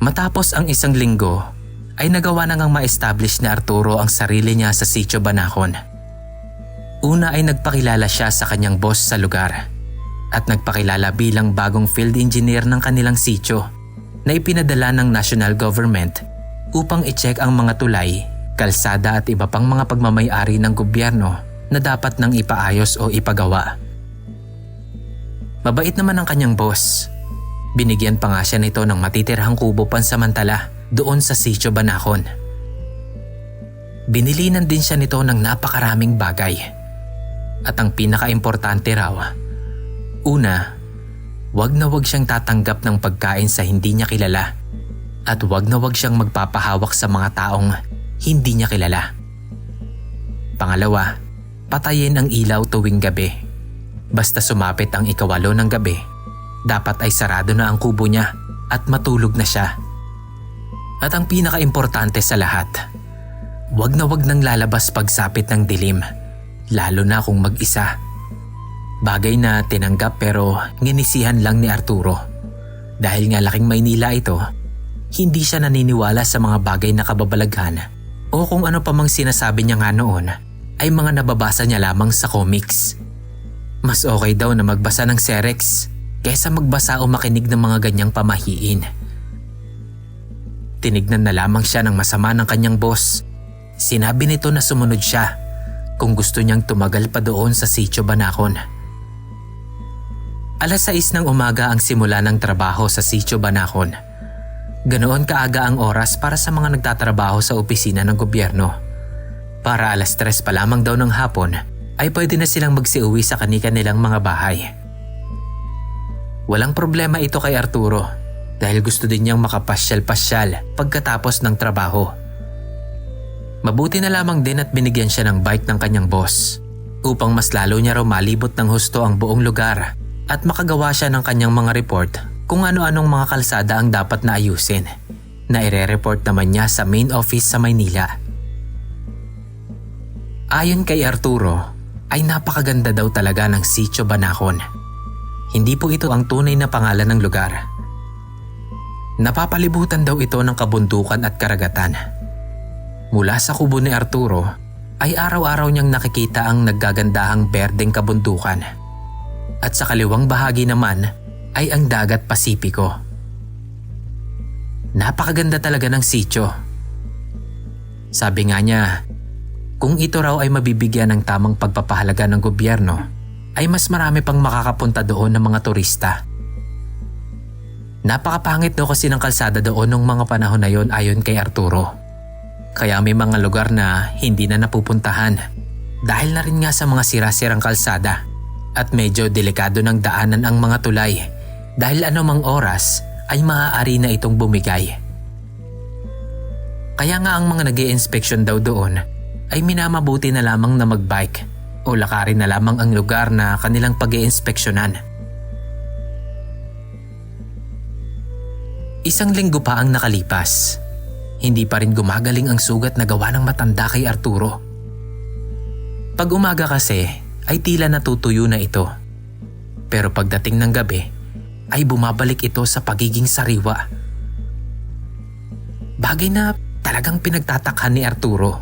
Matapos ang isang linggo, ay nagawa na ngang ma-establish ni Arturo ang sarili niya sa Sitio Banacon. Una ay nagpakilala siya sa kanyang boss sa lugar at nagpakilala bilang bagong field engineer ng kanilang sitio na ipinadala ng national government upang i-check ang mga tulay, kalsada at iba pang mga pagmamay-ari ng gobyerno na dapat nang ipaayos o ipagawa. Mabait naman ang kanyang boss. Binigyan pa nga siya nito ng matitirhang kubo pansamantala doon sa Sitio Banacon. Binilinan din siya nito ng napakaraming bagay. At ang pinaka-importante raw, una, wag na wag siyang tatanggap ng pagkain sa hindi niya kilala at wag na wag siyang magpapahawak sa mga taong hindi niya kilala. Pangalawa, patayin ang ilaw tuwing gabi. Basta sumapit ang 8 ng gabi, dapat ay sarado na ang kubo niya at matulog na siya. At ang pinaka-importante sa lahat, wag na wag nang lalabas pagsapit ng dilim, lalo na kung mag-isa. Bagay na tinanggap pero nginisihan lang ni Arturo. Dahil nga laking Maynila ito, hindi siya naniniwala sa mga bagay na kababalaghan o kung ano pa mang sinasabi niya nga noon ay mga nababasa niya lamang sa comics. Mas okay daw na magbasa ng Serex kaysa magbasa o makinig ng mga ganyang pamahiin. Tinignan na lamang siya ng masama ng kanyang boss. Sinabi nito na sumunod siya kung gusto niyang tumagal pa doon sa Sitio Banacon. 6:00 ng umaga ang simula ng trabaho sa Sitio Banacon. Ganoon kaaga ang oras para sa mga nagtatrabaho sa opisina ng gobyerno. Para 3:00 pa lamang daw ng hapon ay pwede na silang magsiuwi sa kani-kanilang mga bahay. Walang problema ito kay Arturo dahil gusto din niyang makapasyal-pasyal pagkatapos ng trabaho. Mabuti na lamang din at binigyan siya ng bike ng kanyang boss upang mas lalo niya raw malibot ng husto ang buong lugar at makagawa siya ng kanyang mga report kung ano-anong mga kalsada ang dapat na ayusin na ire-report naman niya sa main office sa Maynila. Ayon kay Arturo, ay napakaganda daw talaga ng Sitio Banacon. Hindi po ito ang tunay na pangalan ng lugar. Napapalibutan daw ito ng kabundukan at karagatan. Mula sa kubo ni Arturo ay araw-araw niyang nakikita ang naggagandahang berdeng kabundukan. At sa kaliwang bahagi naman ay ang dagat Pasipiko. Napakaganda talaga ng sitio. Sabi nga niya, kung ito raw ay mabibigyan ng tamang pagpapahalaga ng gobyerno, ay mas marami pang makakapunta doon ng mga turista. Napakapangit daw kasi ng kalsada doon nung mga panahon na yon ayon kay Arturo. Kaya may mga lugar na hindi na napupuntahan dahil na rin nga sa mga sira-sirang kalsada at medyo delikado ng daanan ang mga tulay dahil anumang oras ay maaari na itong bumigay. Kaya nga ang mga nag-i-inspection daw doon ay minamabuti na lamang na magbike o lakarin na lamang ang lugar na kanilang pag-i-inspeksyonan. Isang linggo pa ang nakalipas. Hindi pa rin gumagaling ang sugat na gawa ng matanda kay Arturo. Pag umaga kasi ay tila natutuyo na ito. Pero pagdating ng gabi ay bumabalik ito sa pagiging sariwa. Bagay na talagang pinagtatakhan ni Arturo.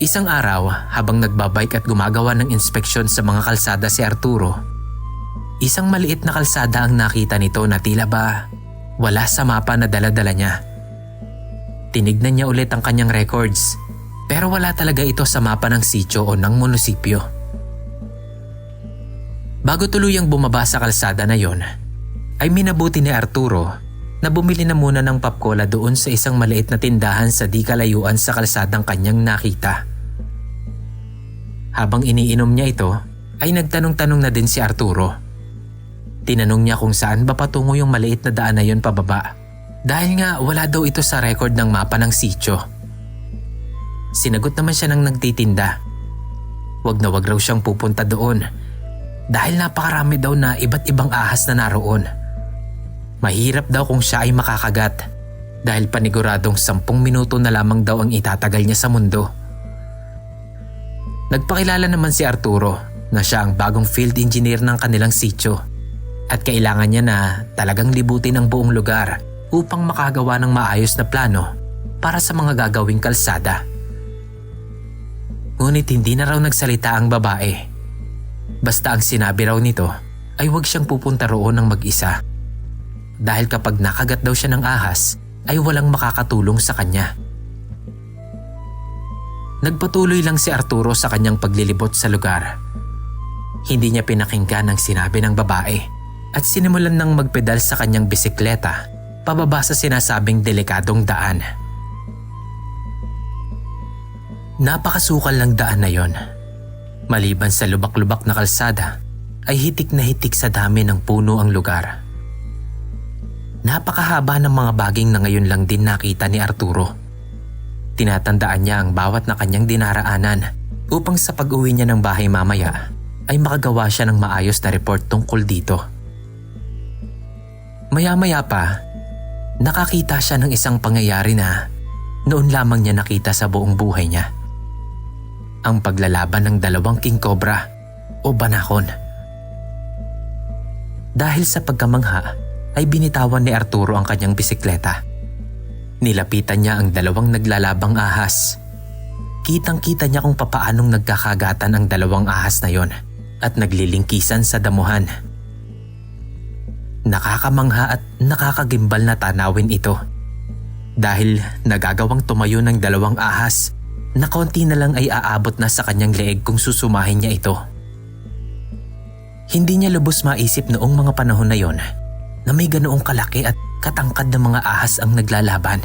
Isang araw habang nagbabike at gumagawa ng inspeksyon sa mga kalsada si Arturo, isang maliit na kalsada ang nakita nito na tila ba wala sa mapa na dala-dala niya. Tinignan niya ulit ang kanyang records pero wala talaga ito sa mapa ng sitio o ng munisipyo. Bago tuluyang bumaba sa kalsada na yon, ay minabuti ni Arturo na bumili na muna ng popcola doon sa isang maliit na tindahan sa di kalayuan sa kalsadang kanyang nakita. Habang iniinom niya ito, ay nagtanong-tanong na din si Arturo. Tinanong niya kung saan ba patungo yung maliit na daan na yon pababa. Dahil nga wala daw ito sa record ng mapa ng sitio. Sinagot naman siya ng nagtitinda. Wag na wag raw siyang pupunta doon dahil napakarami daw na iba't ibang ahas na naroon. Mahirap daw kung siya ay makakagat dahil paniguradong 10 minuto na lamang daw ang itatagal niya sa mundo. Nagpakilala naman si Arturo na siya ang bagong field engineer ng kanilang sitio at kailangan niya na talagang libutin ang buong lugar upang makagawa ng maayos na plano para sa mga gagawing kalsada. Ngunit hindi na raw nagsalita ang babae. Basta ang sinabi raw nito ay huwag siyang pupunta roon ng mag-isa. Dahil kapag nakagat daw siya ng ahas ay walang makakatulong sa kanya. Nagpatuloy lang si Arturo sa kanyang paglilibot sa lugar. Hindi niya pinakinggan ang sinabi ng babae at sinimulan ng magpedal sa kanyang bisikleta pababa sa sinasabing delikadong daan. Napakasukal ng daan na yon. Maliban sa lubak-lubak na kalsada, ay hitik na hitik sa dami ng puno ang lugar. Napakahaba ng mga baging na ngayon lang din nakita ni Arturo. Tinatandaan niya ang bawat na kanyang dinaraanan upang sa pag-uwi niya ng bahay mamaya ay makagawa siya ng maayos na report tungkol dito. Maya-maya pa, nakakita siya ng isang pangyayari na noon lamang niya nakita sa buong buhay niya. Ang paglalaban ng dalawang king cobra o banakon. Dahil sa pagkamangha ay binitawan ni Arturo ang kanyang bisikleta. Nilapitan niya ang dalawang naglalabang ahas. Kitang-kita niya kung papaanong nagkakagatan ang dalawang ahas na yon at naglilingkisan sa damuhan. Nakakamangha at nakakagimbal na tanawin ito. Dahil nagagawang tumayo ng dalawang ahas na konti na lang ay aabot na sa kanyang leeg kung susumahin niya ito. Hindi niya lubos maisip noong mga panahon na yon na may ganoong kalaki at katangkad na mga ahas ang naglalaban.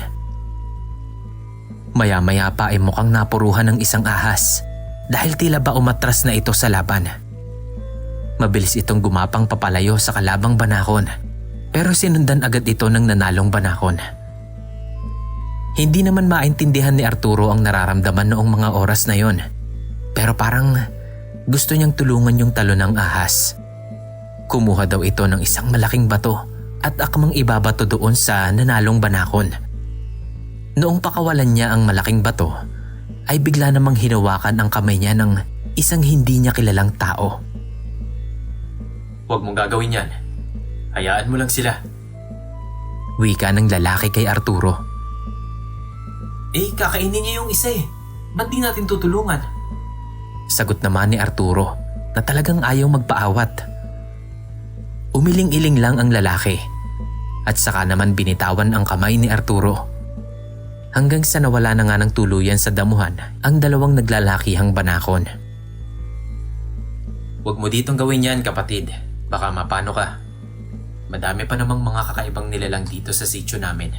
Maya-maya pa ay mukhang napuruhan ng isang ahas dahil tila ba umatras na ito sa laban. Mabilis itong gumapang papalayo sa kalabang banakon pero sinundan agad ito ng nanalong banakon. Hindi naman maintindihan ni Arturo ang nararamdaman noong mga oras na yon pero parang gusto niyang tulungan yung talo ng ahas. Kumuha daw ito ng isang malaking bato at akmang ibabato doon sa nanalong banakon. Noong pakawalan niya ang malaking bato, ay bigla namang hinawakan ang kamay niya ng isang hindi niya kilalang tao. "Huwag mong gagawin yan. Hayaan mo lang sila." Wika ng lalaki kay Arturo. Kakainin niya yung isa eh. Ba't di natin tutulungan? Sagot naman ni Arturo na talagang ayaw magpaawat. Umiling-iling lang ang lalaki at saka naman binitawan ang kamay ni Arturo. Hanggang sa nawala na nga ng tuluyan sa damuhan ang dalawang naglalakihang banakon. "Huwag mo ditong gawin yan, kapatid. Baka mapano ka. Madami pa namang mga kakaibang nilalang dito sa sitio namin.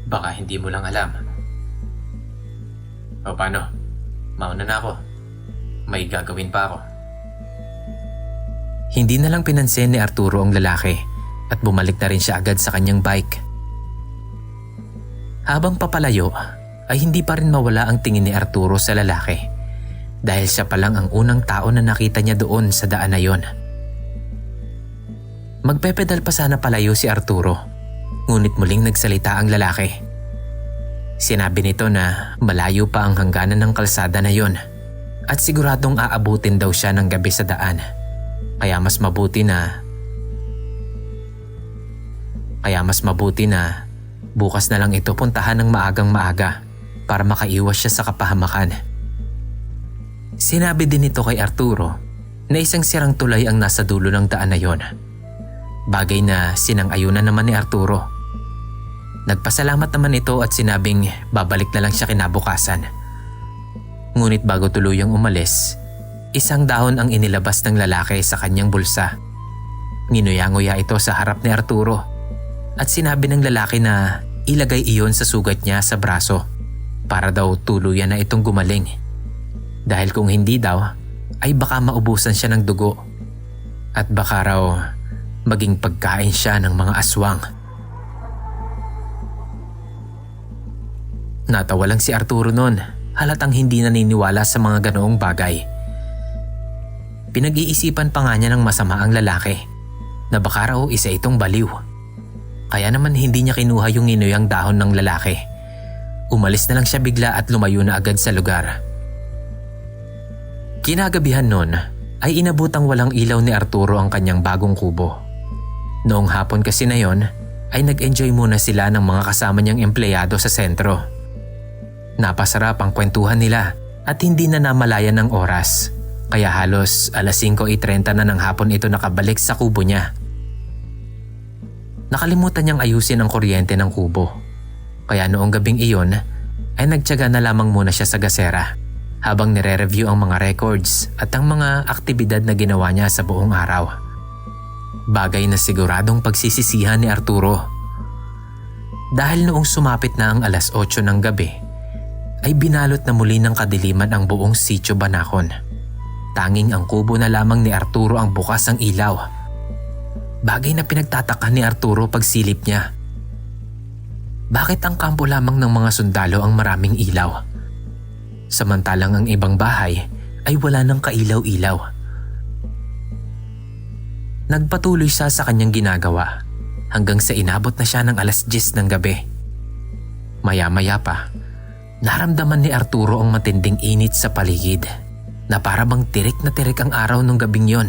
Baka hindi mo lang alam." "O paano? Mauna na ako. May gagawin pa ako." Hindi na lang pinansin ni Arturo ang lalaki at bumalik na rin siya agad sa kanyang bike. Habang papalayo ay hindi pa rin mawala ang tingin ni Arturo sa lalaki dahil siya pa lang ang unang tao na nakita niya doon sa daan na yon. Magpepedal pa sana palayo si Arturo, ngunit muling nagsalita ang lalaki. Sinabi nito na malayo pa ang hangganan ng kalsada na yon at siguradong aabutin daw siya ng gabi sa daan. Kaya mas mabuti na bukas na lang ito puntahan ng maagang maaga para makaiwas siya sa kapahamakan. Sinabi din nito kay Arturo na isang sirang tulay ang nasa dulo ng daan na yon. Bagay na sinang-ayunan naman ni Arturo. Nagpasalamat naman ito at sinabing babalik na lang siya kinabukasan. Ngunit bago tuluyang umalis, isang dahon ang inilabas ng lalaki sa kanyang bulsa. Nginuya-nguya ito sa harap ni Arturo at sinabi ng lalaki na ilagay iyon sa sugat niya sa braso para daw tuluyan na itong gumaling. Dahil kung hindi daw ay baka maubusan siya ng dugo at baka raw maging pagkain siya ng mga aswang. Natawa lang si Arturo noon, halatang hindi naniniwala sa mga ganoong bagay. Pinag-iisipan pa nga niya ng masama ang lalaki na baka raw isa itong baliw. Kaya naman hindi niya kinuha yung inuyang dahon ng lalaki. Umalis na lang siya bigla at lumayo na agad sa lugar. Kinagabihan noon ay inabutang walang ilaw ni Arturo ang kanyang bagong kubo. Noong hapon kasi na yon ay nag-enjoy muna sila ng mga kasama niyang empleyado sa sentro. Napasarap ang kwentuhan nila at hindi na namalayan ng oras, kaya halos alas 5:30 na ng hapon ito nakabalik sa kubo niya. Nakalimutan niyang ayusin ang kuryente ng kubo, kaya noong gabing iyon ay nagtiyaga na lamang muna siya sa gasera habang nire-review ang mga records at ang mga aktibidad na ginawa niya sa buong araw. Bagay na siguradong pagsisisihan ni Arturo. Dahil noong sumapit na ang alas 8 ng gabi, ay binalot na muli ng kadiliman ang buong Sitio Banacon. Tanging ang kubo na lamang ni Arturo ang bukas ang ilaw. Bagay na pinagtataka ni Arturo pagsilip niya. Bakit ang kampo lamang ng mga sundalo ang maraming ilaw? Samantalang ang ibang bahay ay wala ng kailaw-ilaw. Nagpatuloy siya sa kanyang ginagawa hanggang sa inabot na siya ng alas 10 ng gabi. Maya-maya pa, naramdaman ni Arturo ang matinding init sa paligid na para bang tirik na tirik ang araw nung gabing yon.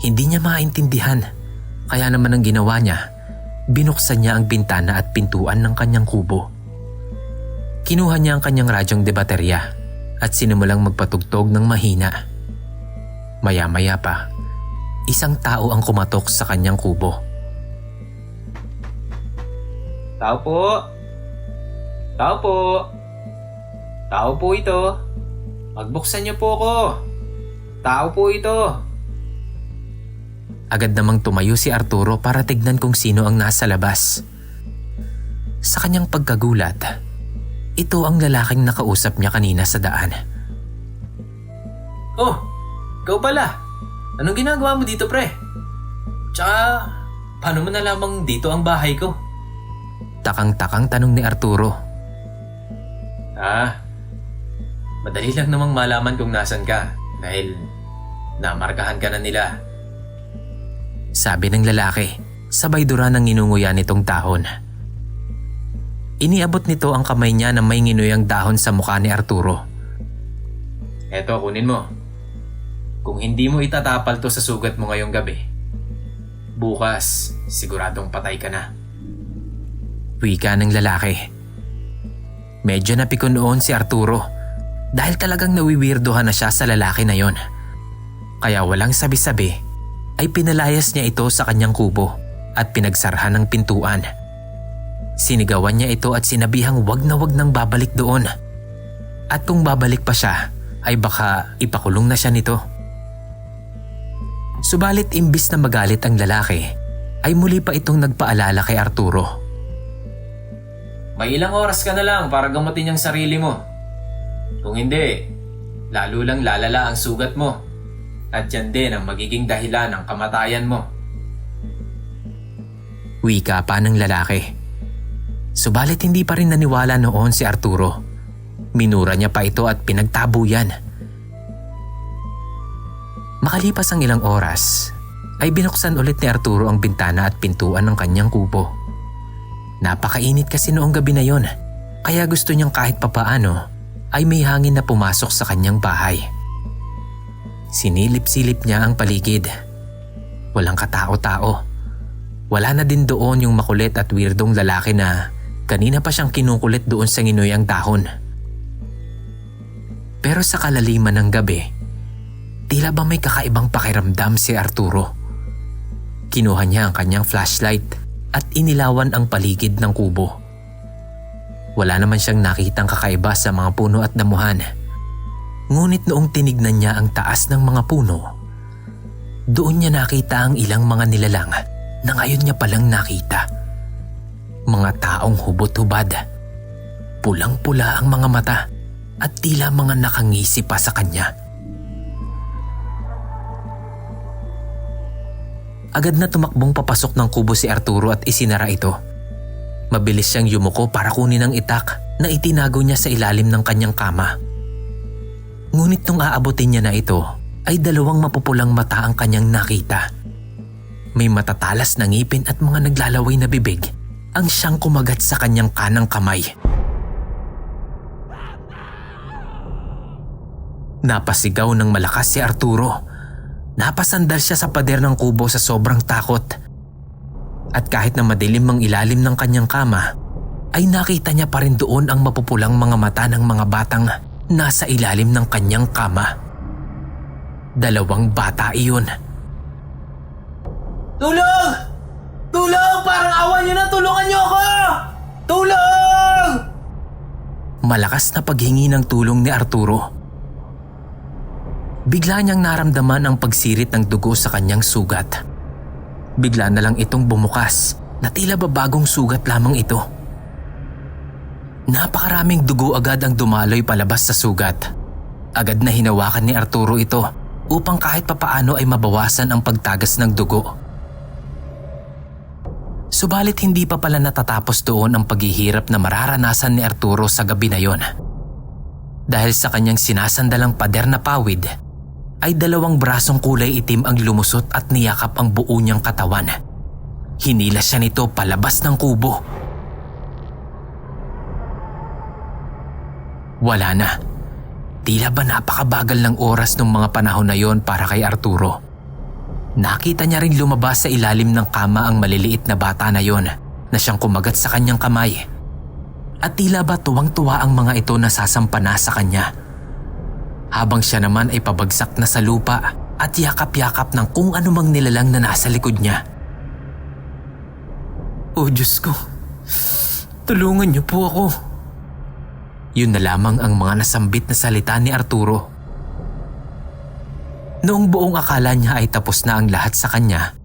Hindi niya maintindihan, kaya naman ang ginawa niya, binuksan niya ang bintana at pintuan ng kanyang kubo. Kinuha niya ang kanyang radyong de baterya at sinimulang magpatugtog ng mahina. Maya-maya pa, isang tao ang kumatok sa kanyang kubo. Tao po! Tao po! Tao po ito! Magbuksan niyo po ko! Tao po ito! Agad namang tumayo si Arturo para tignan kung sino ang nasa labas. Sa kanyang pagkagulat, ito ang lalaking nakausap niya kanina sa daan. Oh! Ikaw pala! Anong ginagawa mo dito, pre? Tsaka, paano mo na lamang dito ang bahay ko? Takang-takang tanong ni Arturo. Madali lang namang malaman kung nasan ka dahil namarkahan ka na nila. Sabi ng lalaki, sabay dura ng nginunguya nitong dahon. Iniabot nito ang kamay niya na may nginuyang dahon sa mukha ni Arturo. Eto, kunin mo. Kung hindi mo itatapal to sa sugat mo ngayong gabi, bukas siguradong patay ka na. Wika ng lalaki. Medyo napikon noon si Arturo dahil talagang nawiwirdohan na siya sa lalaki na yon. Kaya walang sabi-sabi ay pinalayas niya ito sa kanyang kubo at pinagsarhan ng pintuan. Sinigawan niya ito at sinabihang wag na wag nang babalik doon. At kung babalik pa siya ay baka ipakulong na siya nito. Subalit imbis na magalit ang lalaki ay muli pa itong nagpaalala kay Arturo. May ilang oras ka na lang para gamutin ang sarili mo. Kung hindi, lalo lang lalala ang sugat mo. At yan din ang magiging dahilan ng kamatayan mo. Wika pa ng lalaki. Subalit hindi pa rin naniwala noon si Arturo. Minura niya pa ito at pinagtabuyan. Makalipas ang ilang oras, ay binuksan ulit ni Arturo ang bintana at pintuan ng kanyang kubo. Napakainit kasi noong gabi na yon, kaya gusto niyang kahit papaano ay may hangin na pumasok sa kanyang bahay. Sinilip-silip niya ang paligid. Walang katao-tao. Wala na din doon yung makulit at weirdong lalaki na kanina pa siyang kinukulit doon sa nginuyang dahon. Pero sa kalaliman ng gabi, tila ba may kakaibang pakiramdam si Arturo. Kinuha niya ang kanyang flashlight at inilawan ang paligid ng kubo. Wala naman siyang nakitang kakaiba sa mga puno at damuhan. Ngunit noong tinignan niya ang taas ng mga puno, doon niya nakita ang ilang mga nilalang na ngayon niya palang nakita. Mga taong hubot-hubad, pulang-pula ang mga mata at tila mga nakangisi pa sa kanya. Agad na tumakbong papasok ng kubo si Arturo at isinara ito. Mabilis siyang yumuko para kunin ang itak na itinago niya sa ilalim ng kanyang kama. Ngunit nung aabutin niya na ito, ay dalawang mapupulang mata ang kanyang nakita. May matatalas na ngipin at mga naglalaway na bibig ang siyang kumagat sa kanyang kanang kamay. Napasigaw ng malakas si Arturo. Napasandal siya sa pader ng kubo sa sobrang takot. At kahit na madilim ang ilalim ng kanyang kama, ay nakita niya pa rin doon ang mapupulang mga mata ng mga batang nasa ilalim ng kanyang kama. 2 bata iyon. Tulong! Tulong! Parang awan niyo na! Tulungan niyo ako! Tulong! Malakas na paghingi ng tulong ni Arturo. Bigla niyang naramdaman ang pagsirit ng dugo sa kanyang sugat. Bigla na lang itong bumukas na tila ba bagong sugat lamang ito. Napakaraming dugo agad ang dumaloy palabas sa sugat. Agad na hinawakan ni Arturo ito upang kahit papaano ay mabawasan ang pagtagas ng dugo. Subalit hindi pa pala natatapos doon ang paghihirap na mararanasan ni Arturo sa gabi na yon. Dahil sa kanyang sinasandalang pader na pawid, ay 2 brasong kulay itim ang lumusot at niyakap ang buo niyang katawan. Hinila siya nito palabas ng kubo. Wala na. Tila ba napakabagal ng oras ng mga panahon na yon para kay Arturo. Nakita niya rin lumabas sa ilalim ng kama ang maliliit na bata na yon na siyang kumagat sa kanyang kamay. At tila ba tuwang-tuwa ang mga ito na sasampana sa kanya. Habang siya naman ay pabagsak na sa lupa at yakap-yakap ng kung anumang nilalang na nasa likod niya. "Oh Diyos ko, tulungan niyo po ako." Yun na lamang ang mga nasambit na salita ni Arturo. Noong buong akala niya ay tapos na ang lahat sa kanya,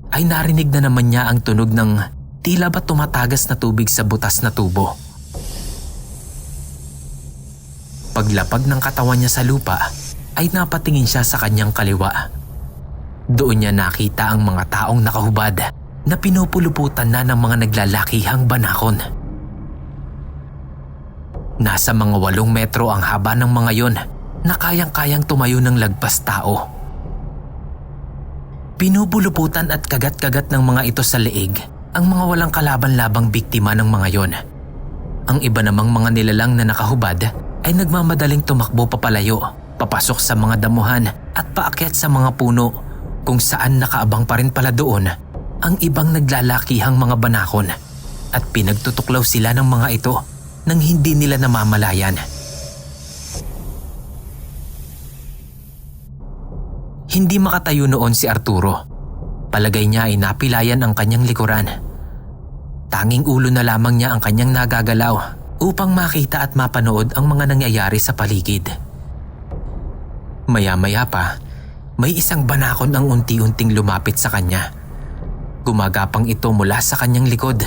ay narinig na naman niya ang tunog ng tila ba tumatagas na tubig sa butas na tubo. Paglapag ng katawan niya sa lupa, ay napatingin siya sa kanyang kaliwa. Doon niya nakita ang mga taong nakahubad na pinupuluputan na ng mga naglalakihang banakon. Nasa mga 8 metro ang haba ng mga yon na kayang-kayang tumayo ng lagpas tao. Pinupuluputan at kagat-kagat ng mga ito sa leeg ang mga walang kalaban-labang biktima ng mga yon. Ang iba namang mga nilalang na nakahubad ay nagmamadaling tumakbo papalayo, papasok sa mga damuhan at paakyat sa mga puno kung saan nakaabang pa rin pala doon ang ibang naglalakihang mga banakon at pinagtutuklaw sila ng mga ito nang hindi nila namamalayan. Hindi makatayo noon si Arturo. Palagay niya ay napilayan ang kanyang likuran. Tanging ulo na lamang niya ang kanyang nagagalaw upang makita at mapanood ang mga nangyayari sa paligid. Maya-maya pa, may isang banakon ang unti-unting lumapit sa kanya. Gumagapang ito mula sa kanyang likod,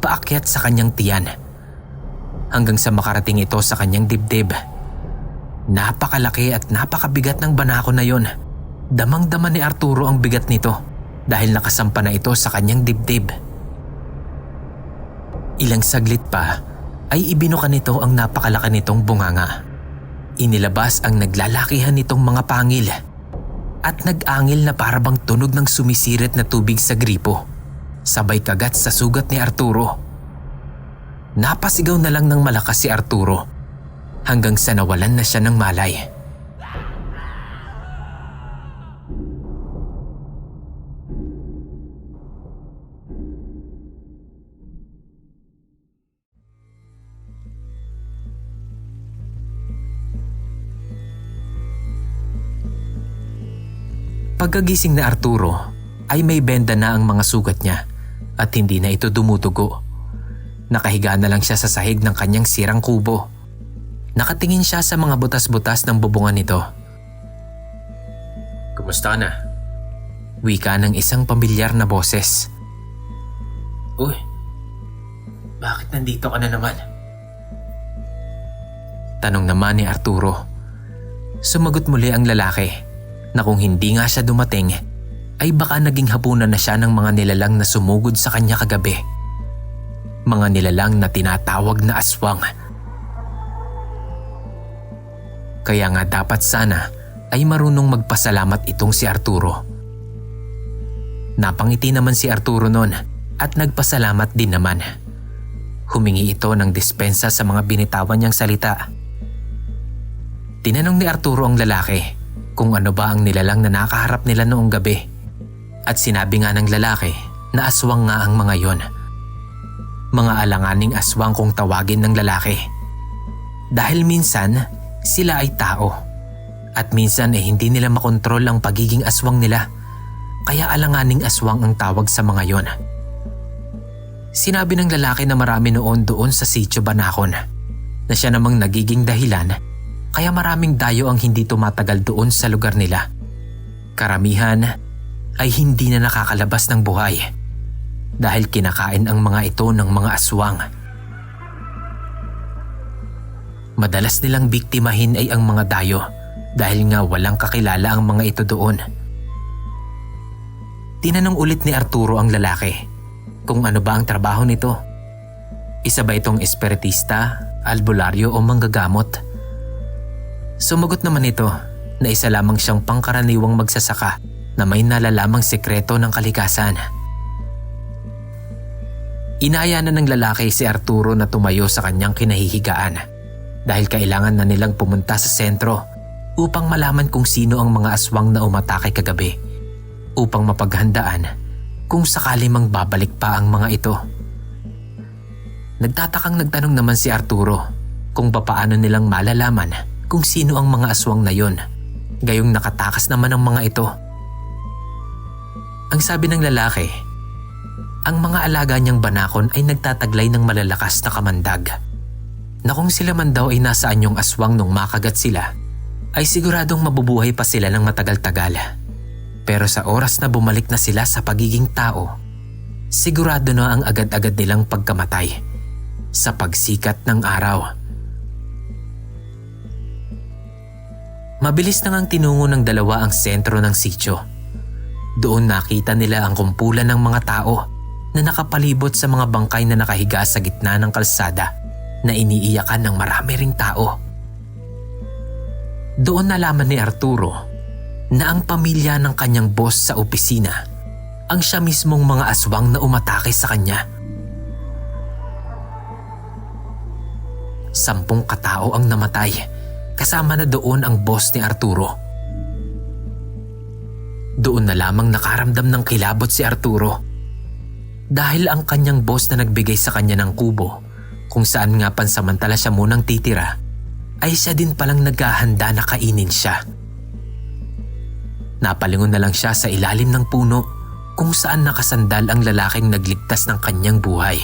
paakyat sa kanyang tiyan, hanggang sa makarating ito sa kanyang dibdib. Napakalaki at napakabigat ng banakon na yon. Damang-dama ni Arturo ang bigat nito dahil nakasampa na ito sa kanyang dibdib. Ilang saglit pa ay ibinuka nito ang napakalaki nitong bunganga. Inilabas ang naglalakihan nitong mga pangil at nag-angil na parabang tunog ng sumisirit na tubig sa gripo, sabay kagat sa sugat ni Arturo. Napasigaw na lang ng malakas si Arturo hanggang sa nawalan na siya ng malay. Pagkagising na Arturo ay may benda na ang mga sugat niya at hindi na ito dumudugo. Nakahiga na lang siya sa sahig ng kanyang sirang kubo. Nakatingin siya sa mga butas-butas ng bubungan nito. Kumusta na? Wika ng isang pamilyar na boses. Uy, bakit nandito ka na naman? Tanong naman ni Arturo. Sumagot muli ang lalaki na kung hindi nga siya dumating, ay baka naging hapunan na siya ng mga nilalang na sumugod sa kanya kagabi. Mga nilalang na tinatawag na aswang. Kaya nga dapat sana ay marunong magpasalamat itong si Arturo. Napangiti naman si Arturo noon at nagpasalamat din naman. Humingi ito ng dispensa sa mga binitawan niyang salita. Tinanong ni Arturo ang lalaki kung ano ba ang nilalang na nakaharap nila noong gabi. At sinabi nga ng lalaki na aswang nga ang mga yon. Mga alanganing aswang kung tawagin ng lalaki. Dahil minsan sila ay tao at minsan ay hindi nila makontrol ang pagiging aswang nila, kaya alanganing aswang ang tawag sa mga yon. Sinabi ng lalaki na marami noon doon sa Sitio Banacon na siya namang nagiging dahilan kaya maraming dayo ang hindi tumatagal doon sa lugar nila. Karamihan ay hindi na nakakalabas ng buhay dahil kinakain ang mga ito ng mga aswang. Madalas nilang biktimahin ay ang mga dayo dahil nga walang kakilala ang mga ito doon. Tinanong ulit ni Arturo ang lalaki kung ano ba ang trabaho nito. Isa ba itong espiritista, albularyo o manggagamot? Sumagot naman ito na isa lamang siyang pangkaraniwang magsasaka na may nalalamang sekreto ng kalikasan. Inaya na ng lalaki si Arturo na tumayo sa kanyang kinahihigaan dahil kailangan na nilang pumunta sa sentro upang malaman kung sino ang mga aswang na umatake kagabi upang mapaghandaan kung sakali mang babalik pa ang mga ito. Nagtatakang nagtanong naman si Arturo kung papaano nilang malalaman kung sino ang mga aswang na yon, gayong nakatakas naman ang mga ito. Ang sabi ng lalaki, ang mga alaga niyang banakon ay nagtataglay ng malalakas na kamandag na kung sila man daw ay nasa anyong aswang nung makagat sila ay siguradong mabubuhay pa sila ng matagal-tagal. Pero sa oras na bumalik na sila sa pagiging tao, sigurado na ang agad-agad nilang pagkamatay sa pagsikat ng araw. Mabilis na ngang tinungo ng dalawa ang sentro ng sitio. Doon nakita nila ang kumpulan ng mga tao na nakapalibot sa mga bangkay na nakahiga sa gitna ng kalsada na iniiyakan ng marami ring tao. Doon nalaman ni Arturo na ang pamilya ng kanyang boss sa opisina ang siya mismong mga aswang na umatake sa kanya. 10 katao ang namatay, kasama na doon ang boss ni Arturo. Doon na lamang nakaramdam ng kilabot si Arturo dahil ang kanyang boss na nagbigay sa kanya ng kubo kung saan nga pansamantala siya munang titira ay siya din palang naghahanda na kainin siya. Napalingon na lang siya sa ilalim ng puno kung saan nakasandal ang lalaking nagligtas ng kanyang buhay.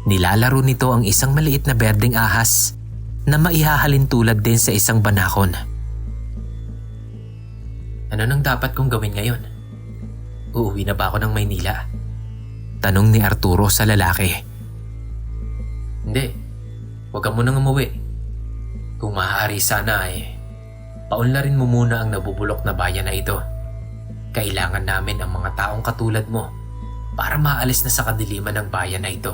Nilalaro nito ang isang maliit na berdeng ahas na maihahalin tulad din sa isang banakon. Ano nang dapat kong gawin ngayon? Uuwi na ba ako ng Maynila? Tanong ni Arturo sa lalaki. Hindi, huwag ka munang umuwi. Kung maaari sana ay paunlarin mo muna ang nabubulok na bayan na ito. Kailangan namin ang mga taong katulad mo para maalis na sa kadiliman ng bayan na ito.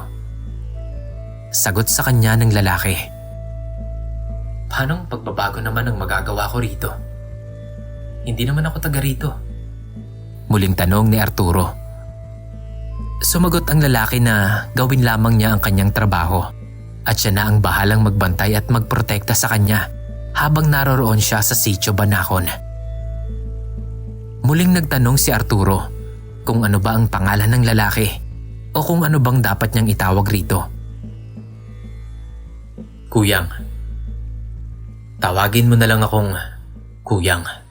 Sagot sa kanya ng lalaki. Paanong pagbabago naman ang magagawa ko rito? Hindi naman ako taga rito. Muling tanong ni Arturo. Sumagot ang lalaki na gawin lamang niya ang kanyang trabaho at siya na ang bahalang magbantay at magprotekta sa kanya habang naroroon siya sa Sitio Banacon. Muling nagtanong si Arturo kung ano ba ang pangalan ng lalaki o kung ano bang dapat niyang itawag rito. Kuyang. Tawagin mo na lang akong Kuyang.